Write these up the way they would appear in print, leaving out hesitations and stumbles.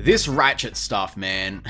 This Ratchet stuff, man,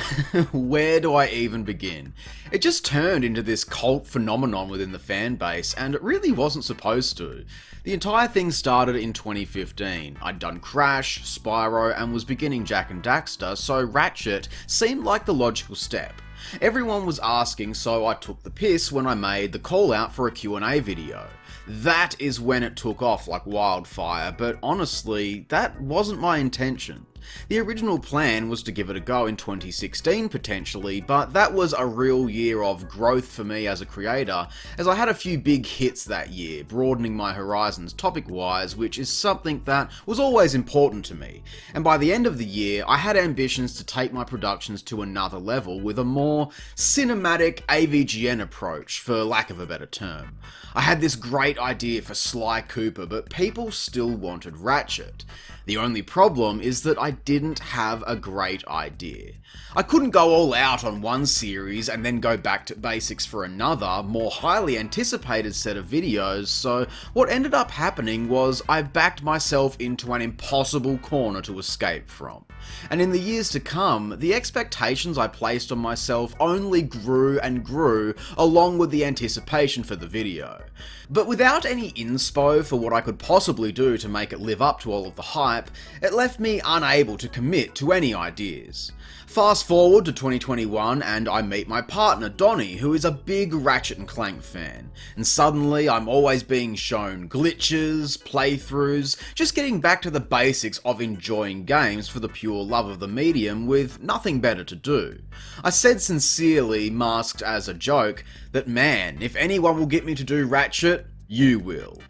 where do I even begin? It just turned into this cult phenomenon within the fan base, and it really wasn't supposed to. The entire thing started in 2015. I'd done Crash, Spyro, and was beginning Jak and Daxter, so Ratchet seemed like the logical step. Everyone was asking, so I took the piss when I made the call out for a Q&A video. That is when it took off like wildfire, but honestly, that wasn't my intention. The original plan was to give it a go in 2016 potentially, but that was a real year of growth for me as a creator, as I had a few big hits that year, broadening my horizons topic-wise, which is something that was always important to me. And by the end of the year, I had ambitions to take my productions to another level with a more cinematic AVGN approach, for lack of a better term. I had this great idea for Sly Cooper, but people still wanted Ratchet. The only problem is that I didn't have a great idea. I couldn't go all out on one series and then go back to basics for another, more highly anticipated set of videos, so what ended up happening was I backed myself into an impossible corner to escape from. And in the years to come, the expectations I placed on myself only grew and grew along with the anticipation for the video. But without any inspo for what I could possibly do to make it live up to all of the hype, it left me unable to commit to any ideas. Fast forward to 2021 and I meet my partner Donnie, who is a big Ratchet & Clank fan, and suddenly I'm always being shown glitches, playthroughs, just getting back to the basics of enjoying games for the pure love of the medium with nothing better to do. I said sincerely, masked as a joke, that man, if anyone will get me to do Ratchet, you will.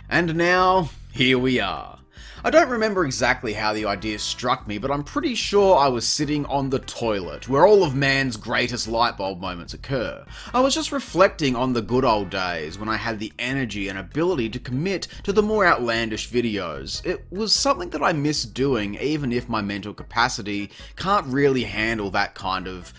And now, here we are. I don't remember exactly how the idea struck me, but I'm pretty sure I was sitting on the toilet, where all of man's greatest lightbulb moments occur. I was just reflecting on the good old days when I had the energy and ability to commit to the more outlandish videos. It was something that I miss doing, even if my mental capacity can't really handle that kind of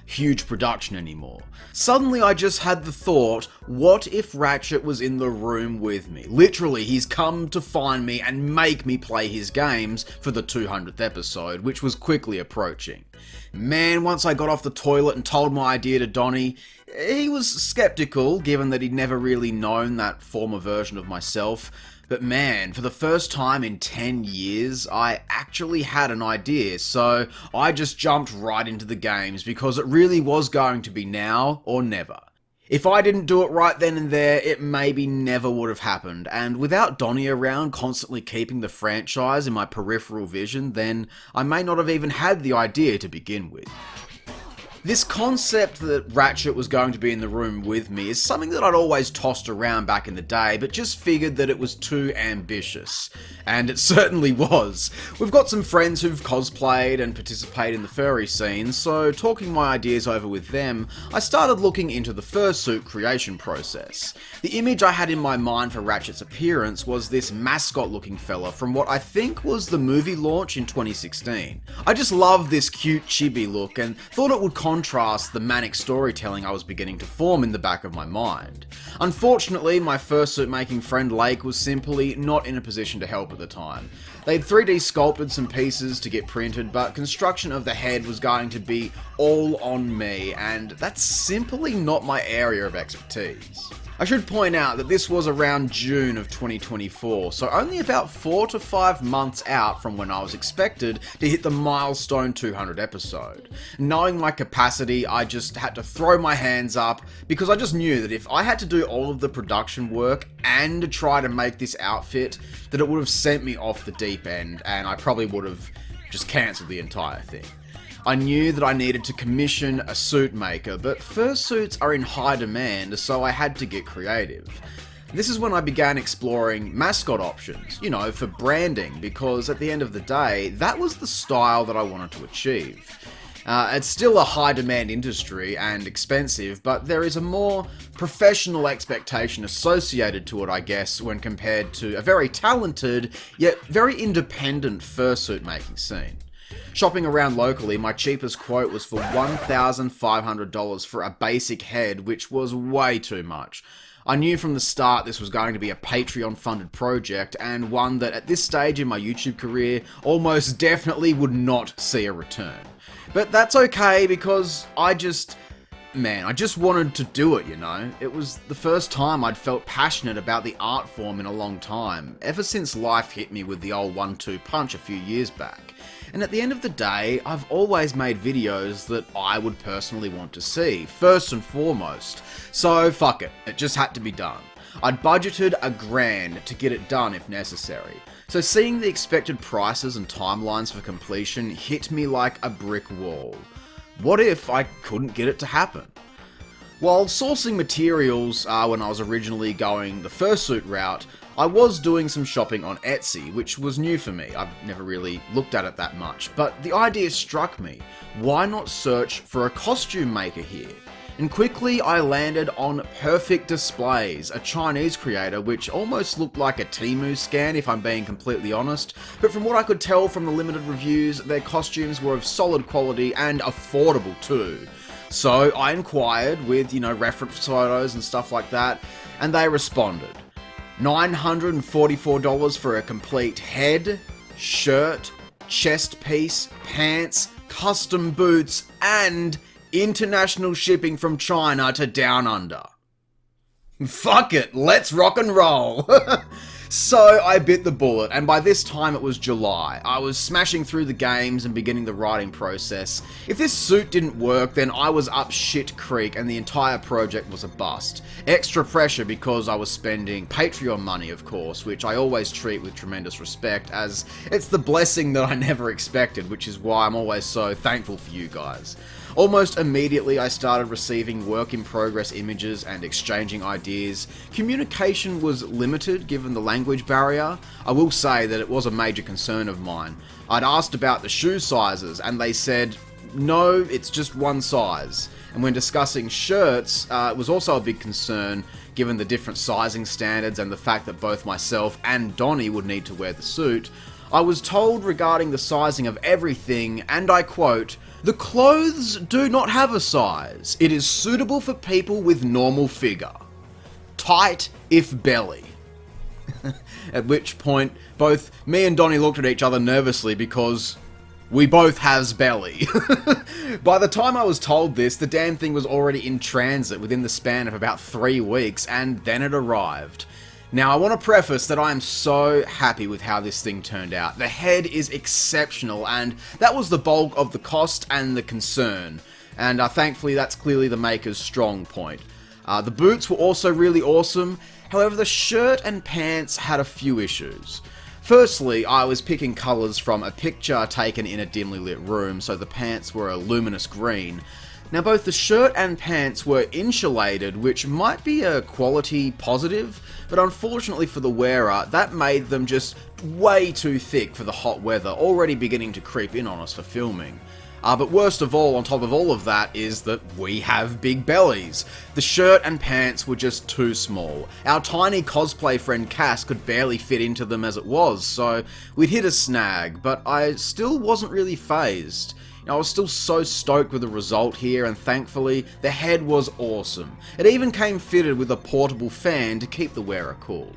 huge production anymore. Suddenly I just had the thought, what if Ratchet was in the room with me? Literally, he's come to find me and make me play his games for the 200th episode, which was quickly approaching. Man, once I got off the toilet and told my idea to Donnie, he was skeptical, given that he'd never really known that former version of myself. But man, for the first time in 10 years, I actually had an idea, so I just jumped right into the games because it really was going to be now or never. If I didn't do it right then and there, it maybe never would have happened, and without Donnie around constantly keeping the franchise in my peripheral vision, then I may not have even had the idea to begin with. This concept that Ratchet was going to be in the room with me is something that I'd always tossed around back in the day, but just figured that it was too ambitious. And it certainly was. We've got some friends who've cosplayed and participated in the furry scene, so talking my ideas over with them, I started looking into the fursuit creation process. The image I had in my mind for Ratchet's appearance was this mascot-looking fella from what I think was the movie launch in 2016. I just loved this cute chibi look and thought it would contrast the manic storytelling I was beginning to form in the back of my mind. Unfortunately, my fursuit making friend Lake was simply not in a position to help at the time. They'd 3D sculpted some pieces to get printed, but construction of the head was going to be all on me, and that's simply not my area of expertise. I should point out that this was around June of 2024, so only about 4 to 5 months out from when I was expected to hit the milestone 200 episode. Knowing my capacity, I just had to throw my hands up, because I just knew that if I had to do all of the production work and try to make this outfit, that it would have sent me off the deep end, and I probably would have just cancelled the entire thing. I knew that I needed to commission a suit maker, but fursuits are in high demand, so I had to get creative. This is when I began exploring mascot options, for branding, because at the end of the day, that was the style that I wanted to achieve. It's still a high demand industry and expensive, but there is a more professional expectation associated to it, I guess, when compared to a very talented, yet very independent fursuit making scene. Shopping around locally, my cheapest quote was for $1,500 for a basic head, which was way too much. I knew from the start this was going to be a Patreon-funded project, and one that at this stage in my YouTube career almost definitely would not see a return. But that's okay, because I just wanted to do it, you know? It was the first time I'd felt passionate about the art form in a long time, ever since life hit me with the old 1-2 punch a few years back. And at the end of the day, I've always made videos that I would personally want to see, first and foremost. So fuck it, it just had to be done. I'd budgeted $1,000 to get it done if necessary. So seeing the expected prices and timelines for completion hit me like a brick wall. What if I couldn't get it to happen? While sourcing materials when I was originally going the fursuit route, I was doing some shopping on Etsy, which was new for me. I've never really looked at it that much, but the idea struck me. Why not search for a costume maker here? And quickly I landed on Perfect Displays, a Chinese creator which almost looked like a Temu scan if I'm being completely honest, but from what I could tell from the limited reviews, their costumes were of solid quality and affordable too. So I inquired with, reference photos and stuff like that, and they responded. $944 for a complete head, shirt, chest piece, pants, custom boots, and international shipping from China to Down Under. Fuck it, let's rock and roll! So I bit the bullet, and by this time it was July. I was smashing through the games and beginning the writing process. If this suit didn't work, then I was up shit creek and the entire project was a bust. Extra pressure because I was spending Patreon money, of course, which I always treat with tremendous respect, as it's the blessing that I never expected, which is why I'm always so thankful for you guys. Almost immediately I started receiving work-in-progress images and exchanging ideas. Communication was limited given the language barrier. I will say that it was a major concern of mine. I'd asked about the shoe sizes and they said, no, it's just one size. And when discussing shirts, it was also a big concern given the different sizing standards and the fact that both myself and Donnie would need to wear the suit. I was told regarding the sizing of everything, and I quote, "The clothes do not have a size. It is suitable for people with normal figure. Tight if belly." At which point, both me and Donnie looked at each other nervously because we both has belly. By the time I was told this, the damn thing was already in transit within the span of about 3 weeks, and then it arrived. Now, I want to preface that I am so happy with how this thing turned out. The head is exceptional, and that was the bulk of the cost and the concern. And thankfully, that's clearly the maker's strong point. The boots were also really awesome. However, the shirt and pants had a few issues. Firstly, I was picking colours from a picture taken in a dimly lit room, so the pants were a luminous green. Now, both the shirt and pants were insulated, which might be a quality positive, but unfortunately for the wearer, that made them just way too thick for the hot weather already beginning to creep in on us for filming. But worst of all, on top of all of that, is that we have big bellies. The shirt and pants were just too small. Our tiny cosplay friend Cass could barely fit into them as it was, so we'd hit a snag, but I still wasn't really phased. I was still so stoked with the result here, and thankfully, the head was awesome. It even came fitted with a portable fan to keep the wearer cool.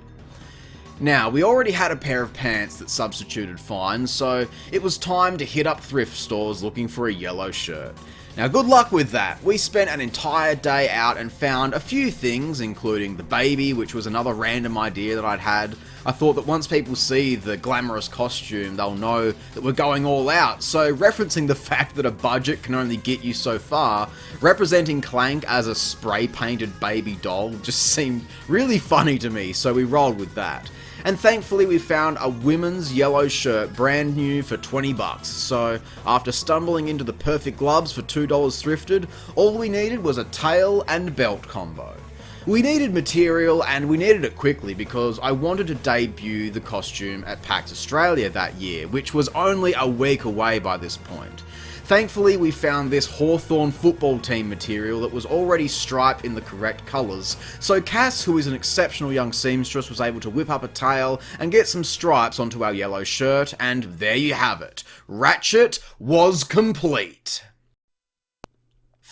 Now, we already had a pair of pants that substituted fine, so it was time to hit up thrift stores looking for a yellow shirt. Now, good luck with that. We spent an entire day out and found a few things, including the baby, which was another random idea that I'd had. I thought that once people see the glamorous costume, they'll know that we're going all out. So, referencing the fact that a budget can only get you so far, representing Clank as a spray-painted baby doll just seemed really funny to me, so we rolled with that. And thankfully we found a women's yellow shirt brand new for $20, so after stumbling into the perfect gloves for $2 thrifted, all we needed was a tail and belt combo. We needed material, and we needed it quickly because I wanted to debut the costume at PAX Australia that year, which was only a week away by this point. Thankfully, we found this Hawthorn football team material that was already striped in the correct colours, so Cass, who is an exceptional young seamstress, was able to whip up a tail and get some stripes onto our yellow shirt, and there you have it. Ratchet was complete.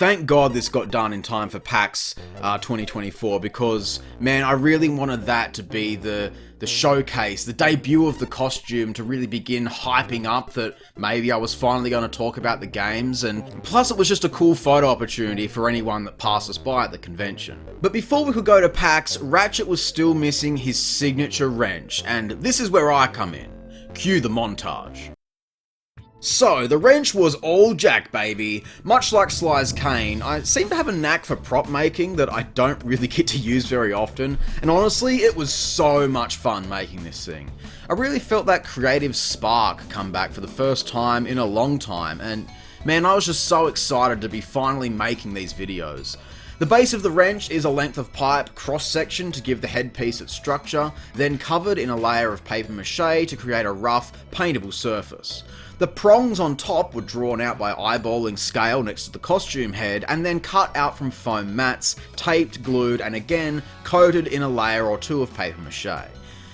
Thank God this got done in time for PAX 2024, because, man, I really wanted that to be the showcase, the debut of the costume, to really begin hyping up that maybe I was finally going to talk about the games, and plus it was just a cool photo opportunity for anyone that passed us by at the convention. But before we could go to PAX, Ratchet was still missing his signature wrench, and this is where I come in. Cue the montage. So, the wrench was all JAK, baby. Much like Sly's cane, I seem to have a knack for prop making that I don't really get to use very often, and honestly, it was so much fun making this thing. I really felt that creative spark come back for the first time in a long time, and man, I was just so excited to be finally making these videos. The base of the wrench is a length of pipe cross-section to give the headpiece its structure, then covered in a layer of paper mache to create a rough, paintable surface. The prongs on top were drawn out by eyeballing scale next to the costume head, and then cut out from foam mats, taped, glued, and again coated in a layer or two of paper mache.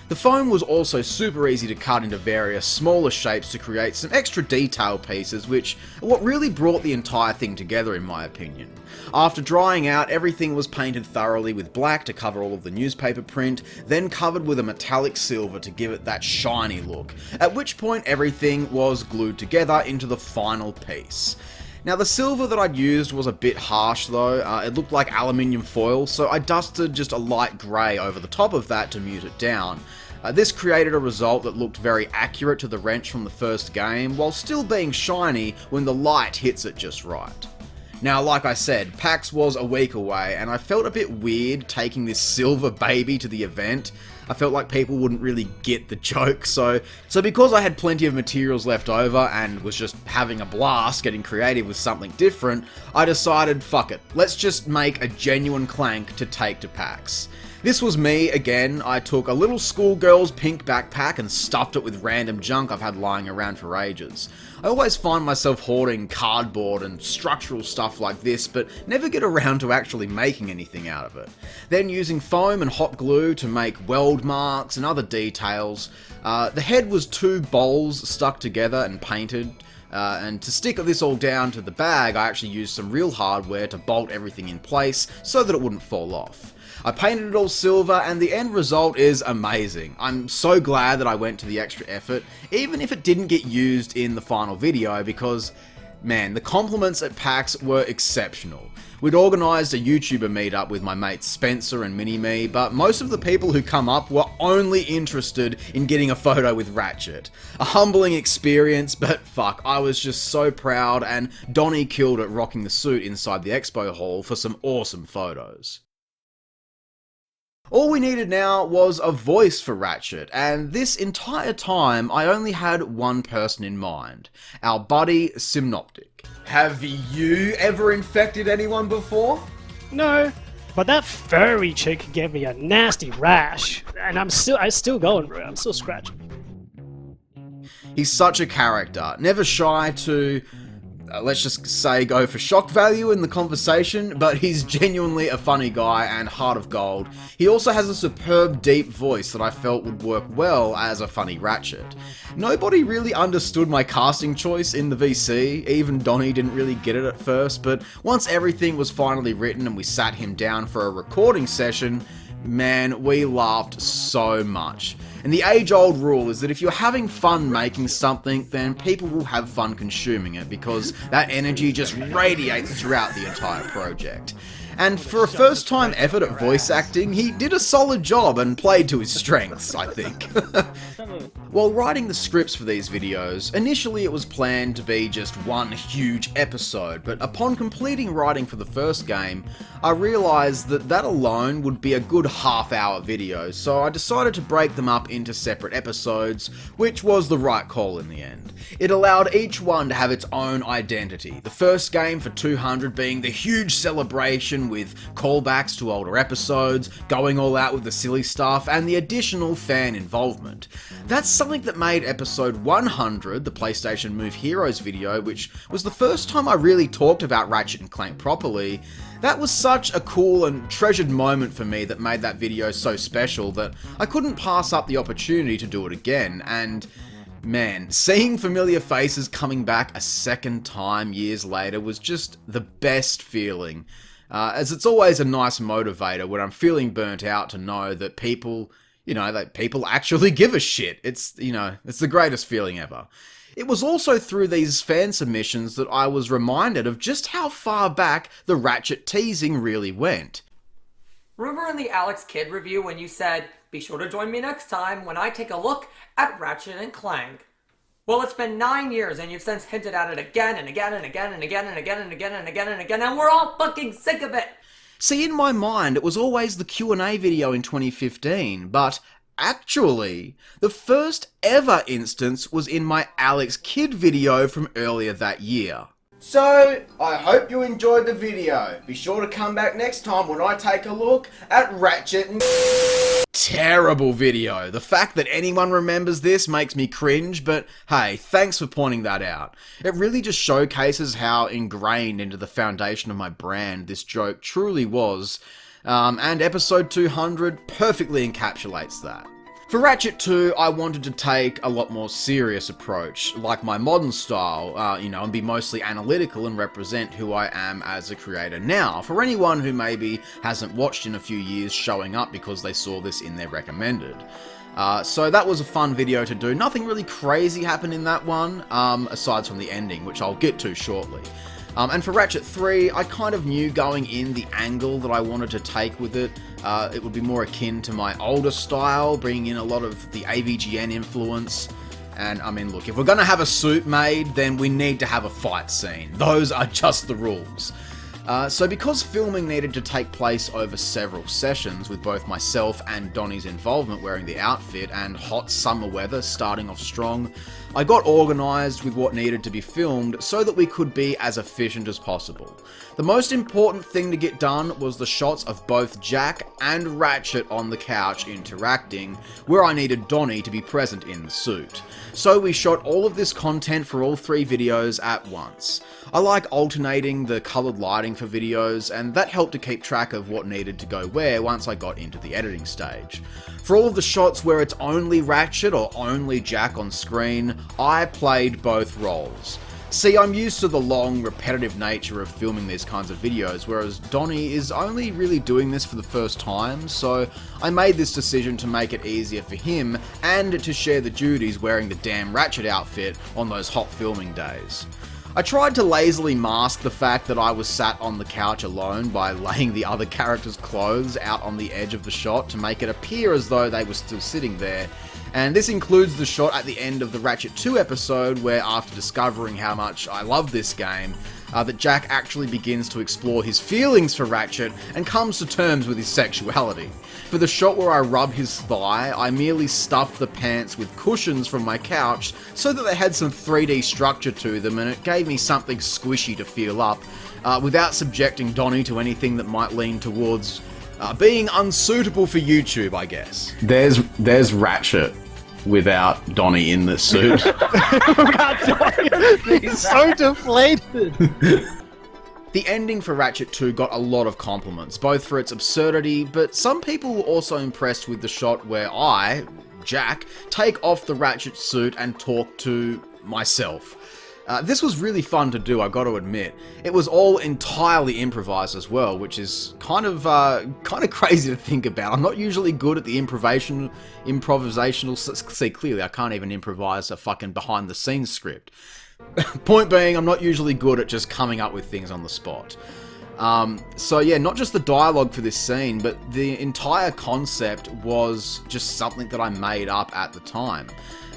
The foam was also super easy to cut into various smaller shapes to create some extra detail pieces, which are what really brought the entire thing together in my opinion. After drying out, everything was painted thoroughly with black to cover all of the newspaper print, then covered with a metallic silver to give it that shiny look, at which point everything was glued together into the final piece. Now, the silver that I'd used was a bit harsh though. It looked like aluminium foil, so I dusted just a light grey over the top of that to mute it down. This created a result that looked very accurate to the wrench from the first game, while still being shiny when the light hits it just right. Now, like I said, PAX was a week away, and I felt a bit weird taking this silver baby to the event. I felt like people wouldn't really get the joke, so because I had plenty of materials left over and was just having a blast getting creative with something different, I decided, fuck it, let's just make a genuine clank to take to PAX. This was me again. I took a little schoolgirl's pink backpack and stuffed it with random junk I've had lying around for ages. I always find myself hoarding cardboard and structural stuff like this, but never get around to actually making anything out of it. Then using foam and hot glue to make weld marks and other details. The head was 2 bowls stuck together and painted. And to stick this all down to the bag, I actually used some real hardware to bolt everything in place so that it wouldn't fall off. I painted it all silver, and the end result is amazing. I'm so glad that I went to the extra effort, even if it didn't get used in the final video, because, man, the compliments at PAX were exceptional. We'd organised a YouTuber meetup with my mates Spencer and Mini-Me, but most of the people who come up were only interested in getting a photo with Ratchet. A humbling experience, but fuck, I was just so proud, and Donnie killed it rocking the suit inside the expo hall for some awesome photos. All we needed now was a voice for Ratchet, and this entire time I only had one person in mind, our buddy Synoptic. Have you ever infected anyone before? No, but that furry chick gave me a nasty rash, and I'm still going, bro. I'm still scratching. He's such a character, never shy to, let's just say, go for shock value in the conversation, but he's genuinely a funny guy and heart of gold. He also has a superb deep voice that I felt would work well as a funny Ratchet. Nobody really understood my casting choice in the VC, even Donnie didn't really get it at first, but once everything was finally written and we sat him down for a recording session, man, we laughed so much. And the age-old rule is that if you're having fun making something, then people will have fun consuming it, because that energy just radiates throughout the entire project. And for a first-time effort at voice acting, he did a solid job and played to his strengths, I think. While writing the scripts for these videos, initially it was planned to be just one huge episode, but upon completing writing for the first game, I realised that that alone would be a good half-hour video, so I decided to break them up into separate episodes, which was the right call in the end. It allowed each one to have its own identity, the first game for 200 being the huge celebration with callbacks to older episodes, going all out with the silly stuff, and the additional fan involvement. That's something that made episode 100, the PlayStation Move Heroes video, which was the first time I really talked about Ratchet and Clank properly. That was such a cool and treasured moment for me that made that video so special that I couldn't pass up the opportunity to do it again, and Man, seeing familiar faces coming back a second time years later was just the best feeling. As it's always a nice motivator when I'm feeling burnt out to know that people, that people actually give a shit. It's the greatest feeling ever. It was also through these fan submissions that I was reminded of just how far back the Ratchet teasing really went. Remember in the Alex Kidd review when you said, "Be sure to join me next time when I take a look at Ratchet and Clank"? Well, it's been 9 years and you've since hinted at it again and again and again and again and again and again and again and again, and we're all fucking sick of it! See, in my mind, it was always the Q&A video in 2015, but actually, the first ever instance was in my Alex Kidd video from earlier that year. So, I hope you enjoyed the video. Be sure to come back next time when I take a look at Ratchet and... Terrible video. The fact that anyone remembers this makes me cringe, but hey, thanks for pointing that out. It really just showcases how ingrained into the foundation of my brand this joke truly was, and episode 200 perfectly encapsulates that. For Ratchet 2, I wanted to take a lot more serious approach, like my modern style, and be mostly analytical and represent who I am as a creator now, for anyone who maybe hasn't watched in a few years showing up because they saw this in their recommended. So that was a fun video to do. Nothing really crazy happened in that one, aside from the ending, which I'll get to shortly. And for Ratchet 3, I kind of knew going in the angle that I wanted to take with it. It would be more akin to my older style, bringing in a lot of the AVGN influence. And I mean, look, if we're gonna have a suit made, then we need to have a fight scene. Those are just the rules. So because filming needed to take place over several sessions, with both myself and Donnie's involvement wearing the outfit and hot summer weather starting off strong, I got organised with what needed to be filmed so that we could be as efficient as possible. The most important thing to get done was the shots of both JAK and Ratchet on the couch interacting, where I needed Donnie to be present in the suit. So we shot all of this content for all 3 videos at once. I like alternating the coloured lighting for videos, and that helped to keep track of what needed to go where once I got into the editing stage. For all of the shots where it's only Ratchet or only JAK on screen, I played both roles. See, I'm used to the long, repetitive nature of filming these kinds of videos, whereas Donnie is only really doing this for the first time, so I made this decision to make it easier for him and to share the duties wearing the damn Ratchet outfit on those hot filming days. I tried to lazily mask the fact that I was sat on the couch alone by laying the other characters' clothes out on the edge of the shot to make it appear as though they were still sitting there. And this includes the shot at the end of the Ratchet 2 episode where, after discovering how much I love this game, that JAK actually begins to explore his feelings for Ratchet and comes to terms with his sexuality. For the shot where I rub his thigh, I merely stuffed the pants with cushions from my couch so that they had some 3D structure to them, and it gave me something squishy to feel up, without subjecting Donnie to anything that might lean towards being unsuitable for YouTube, I guess. There's Ratchet without Donnie in the suit. He's so deflated. The ending for Ratchet 2 got a lot of compliments, both for its absurdity, but some people were also impressed with the shot where I, JAK, take off the Ratchet suit and talk to myself. This was really fun to do, I got to admit. It was all entirely improvised as well, which is kind of crazy to think about. I'm not usually good at the improvisational. See, clearly I can't even improvise a fucking behind-the-scenes script. Point being, I'm not usually good at just coming up with things on the spot. So yeah, not just the dialogue for this scene, but the entire concept was just something that I made up at the time.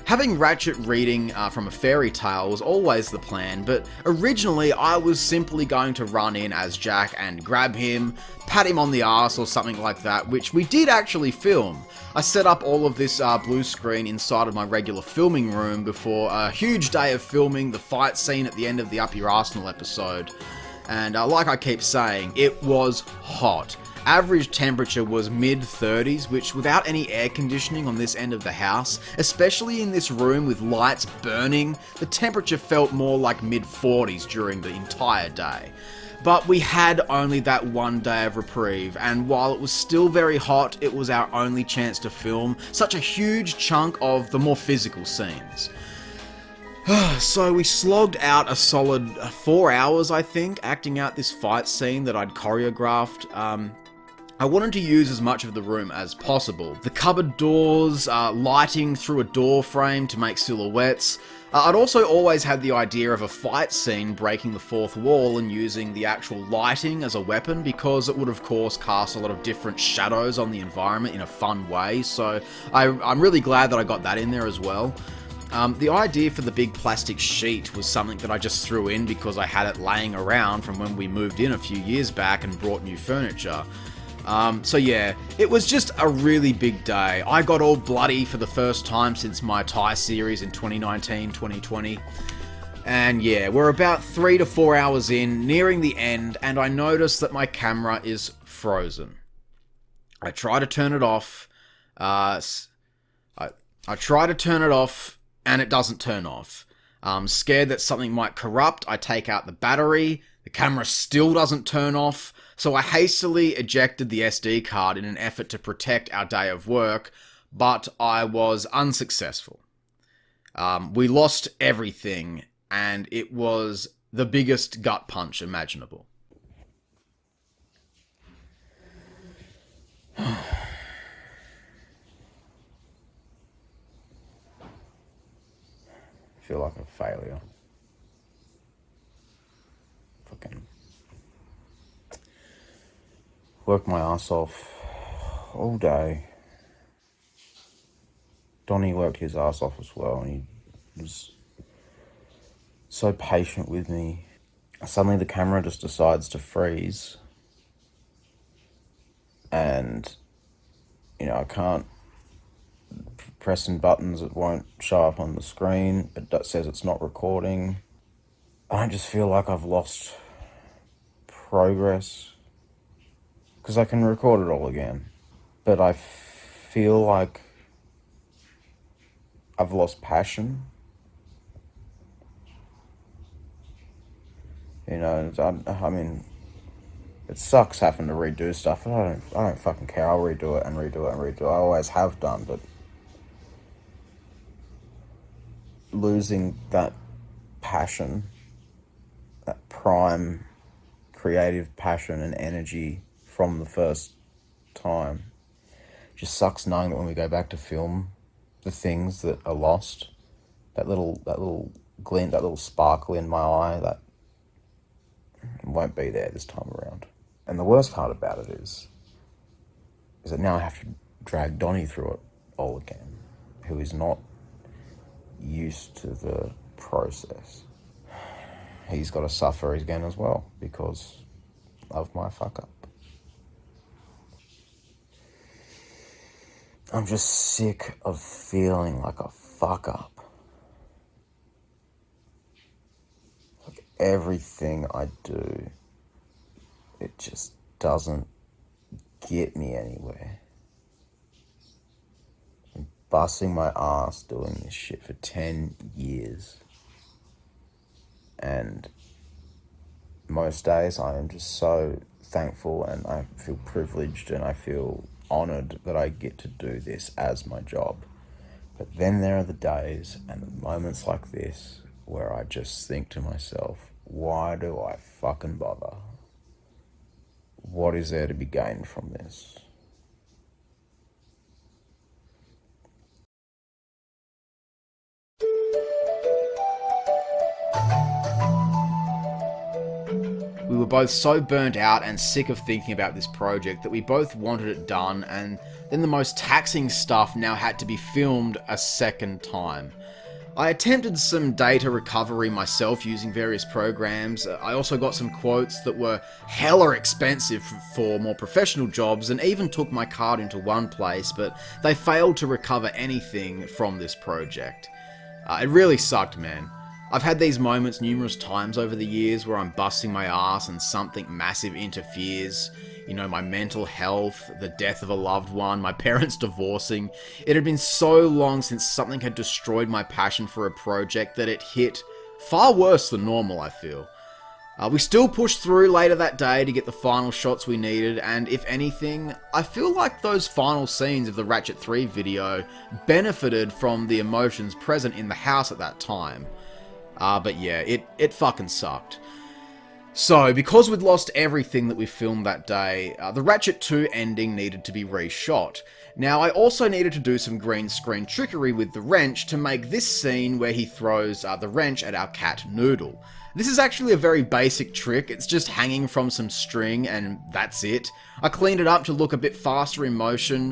Having Ratchet reading from a fairy tale was always the plan, but originally I was simply going to run in as JAK and grab him, pat him on the arse or something like that, which we did actually film. I set up all of this blue screen inside of my regular filming room before a huge day of filming the fight scene at the end of the Up Your Arsenal episode. And like I keep saying, it was hot. Average temperature was mid-30s, which without any air conditioning on this end of the house, especially in this room with lights burning, the temperature felt more like mid-40s during the entire day. But we had only that one day of reprieve, and while it was still very hot, it was our only chance to film such a huge chunk of the more physical scenes. So we slogged out a solid 4 hours, I think, acting out this fight scene that I'd choreographed. I wanted to use as much of the room as possible. The cupboard doors, lighting through a door frame to make silhouettes. I'd also always had the idea of a fight scene breaking the fourth wall and using the actual lighting as a weapon, because it would of course cast a lot of different shadows on the environment in a fun way, so I'm really glad that I got that in there as well. The idea for the big plastic sheet was something that I just threw in because I had it laying around from when we moved in a few years back and brought new furniture. So yeah, it was just a really big day. I got all bloody for the first time since my Thai series in 2019-2020. And yeah, we're about 3 to 4 hours in, nearing the end, and I notice that my camera is frozen. I try to turn it off. I try to turn it off, and it doesn't turn off. Scared that something might corrupt, I take out the battery. The camera still doesn't turn off. So I hastily ejected the SD card in an effort to protect our day of work, but I was unsuccessful. We lost everything, and it was the biggest gut punch imaginable. I feel like a failure. Fucking worked my ass off all day. Donnie worked his ass off as well, and he was so patient with me. Suddenly the camera just decides to freeze, and I can't pressing buttons, it won't show up on the screen, it says it's not recording. I just feel like I've lost progress, because I can record it all again, but I feel like I've lost passion. I mean, it sucks having to redo stuff, but I don't fucking care. I'll redo it and redo it and redo it. I always have done, but losing that passion, that prime creative passion and energy from the first time, just knowing that when we go back to film the things that are lost, that little glint, that little sparkle in my eye, that won't be there this time around. And the worst part about it is that now I have to drag Donnie through it all again, who is not used to the process. He's got to suffer again as well because of my fuck up. I'm just sick of feeling like a fuck up. Like everything I do, it just doesn't get me anywhere. I'm busting my ass doing this shit for 10 years. And most days I am just so thankful and I feel privileged and I feel honoured that I get to do this as my job. But then there are the days and the moments like this where I just think to myself, why do I fucking bother? What is there to be gained from this? We were both so burnt out and sick of thinking about this project that we both wanted it done, and then the most taxing stuff now had to be filmed a second time. I attempted some data recovery myself using various programs. I also got some quotes that were hella expensive for more professional jobs and even took my card into one place, but they failed to recover anything from this project. It really sucked, man. I've had these moments numerous times over the years where I'm busting my ass and something massive interferes. My mental health, the death of a loved one, my parents divorcing. It had been so long since something had destroyed my passion for a project that it hit far worse than normal, I feel. We still pushed through later that day to get the final shots we needed, and if anything, I feel like those final scenes of the Ratchet 3 video benefited from the emotions present in the house at that time. But yeah, it fucking sucked. So, because we'd lost everything that we filmed that day, the Ratchet 2 ending needed to be reshot. Now, I also needed to do some green screen trickery with the wrench to make this scene where he throws the wrench at our cat Noodle. This is actually a very basic trick, it's just hanging from some string and that's it. I cleaned it up to look a bit faster in motion.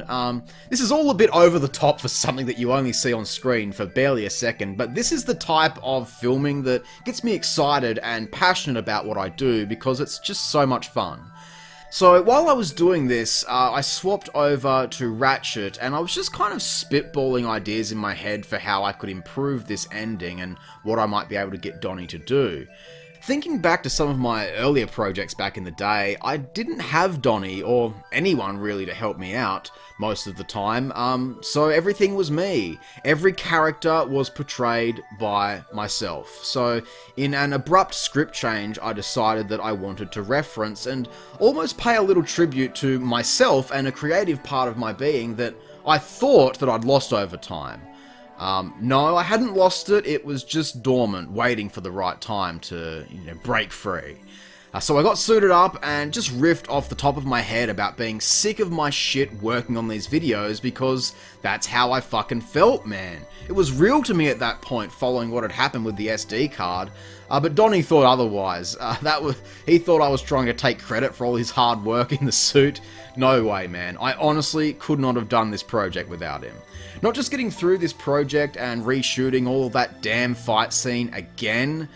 This is all a bit over the top for something that you only see on screen for barely a second, but this is the type of filming that gets me excited and passionate about what I do because it's just so much fun. So while I was doing this, I swapped over to Ratchet and I was just kind of spitballing ideas in my head for how I could improve this ending and what I might be able to get Donnie to do. Thinking back to some of my earlier projects back in the day, I didn't have Donnie or anyone really to help me out most of the time, so everything was me. Every character was portrayed by myself. So in an abrupt script change, I decided that I wanted to reference and almost pay a little tribute to myself and a creative part of my being that I thought that I'd lost over time. No, I hadn't lost it, it was just dormant, waiting for the right time to, break free. So I got suited up and just riffed off the top of my head about being sick of my shit working on these videos because that's how I fucking felt, man. It was real to me at that point following what had happened with the SD card, but Donnie thought otherwise. He thought I was trying to take credit for all his hard work in the suit. No way, man. I honestly could not have done this project without him. Not just getting through this project and reshooting all of that damn fight scene again.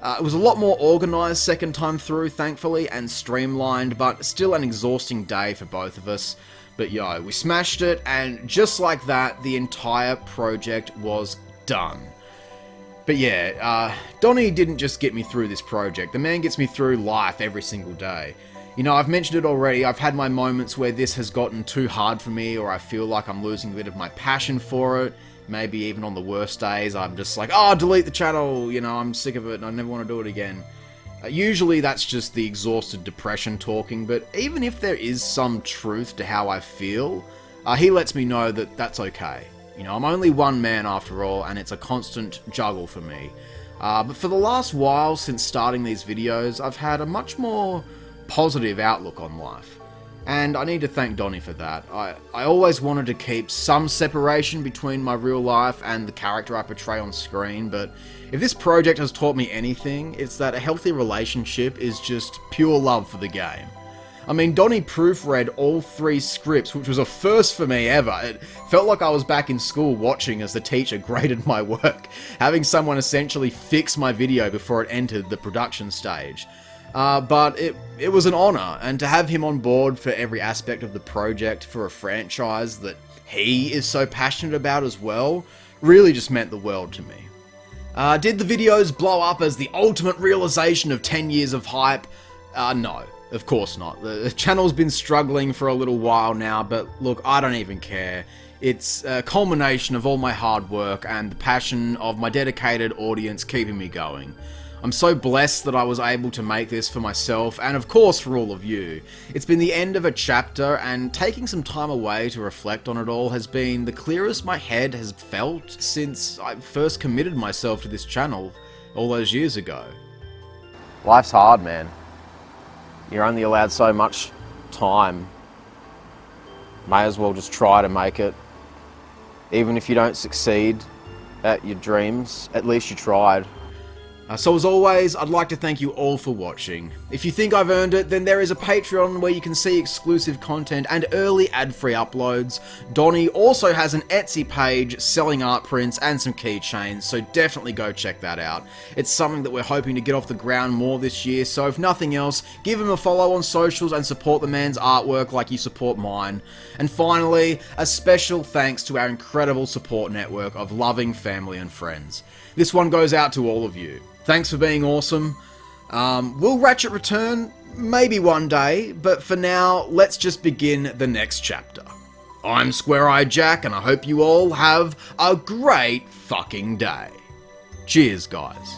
It was a lot more organised second time through, thankfully, and streamlined, but still an exhausting day for both of us. But yo, we smashed it, and just like that, the entire project was done. But yeah, Donnie didn't just get me through this project, the man gets me through life every single day. I've mentioned it already, I've had my moments where this has gotten too hard for me, or I feel like I'm losing a bit of my passion for it. Maybe even on the worst days, I'm just like, oh, delete the channel, I'm sick of it and I never want to do it again. Usually that's just the exhausted depression talking, but even if there is some truth to how I feel, he lets me know that that's okay. I'm only one man after all, and it's a constant juggle for me. But for the last while since starting these videos, I've had a much more positive outlook on life. And I need to thank Donnie for that. I always wanted to keep some separation between my real life and the character I portray on screen, but if this project has taught me anything, it's that a healthy relationship is just pure love for the game. I mean, Donnie proofread all 3 scripts, which was a first for me ever. It felt like I was back in school watching as the teacher graded my work, having someone essentially fix my video before it entered the production stage. But it was an honour, and to have him on board for every aspect of the project for a franchise that he is so passionate about as well, really just meant the world to me. Did the videos blow up as the ultimate realisation of 10 years of hype? No, of course not. The channel's been struggling for a little while now, but look, I don't even care. It's a culmination of all my hard work and the passion of my dedicated audience keeping me going. I'm so blessed that I was able to make this for myself, and of course for all of you. It's been the end of a chapter, and taking some time away to reflect on it all has been the clearest my head has felt since I first committed myself to this channel all those years ago. Life's hard, man. You're only allowed so much time. May as well just try to make it. Even if you don't succeed at your dreams, at least you tried. So as always, I'd like to thank you all for watching. If you think I've earned it, then there is a Patreon where you can see exclusive content and early ad-free uploads. Donnie also has an Etsy page selling art prints and some keychains, so definitely go check that out. It's something that we're hoping to get off the ground more this year, so if nothing else, give him a follow on socials and support the man's artwork like you support mine. And finally, a special thanks to our incredible support network of loving family and friends. This one goes out to all of you. Thanks for being awesome. Will Ratchet return? Maybe one day, but for now, let's just begin the next chapter. I'm Square-Eyed Jack, and I hope you all have a great fucking day. Cheers, guys.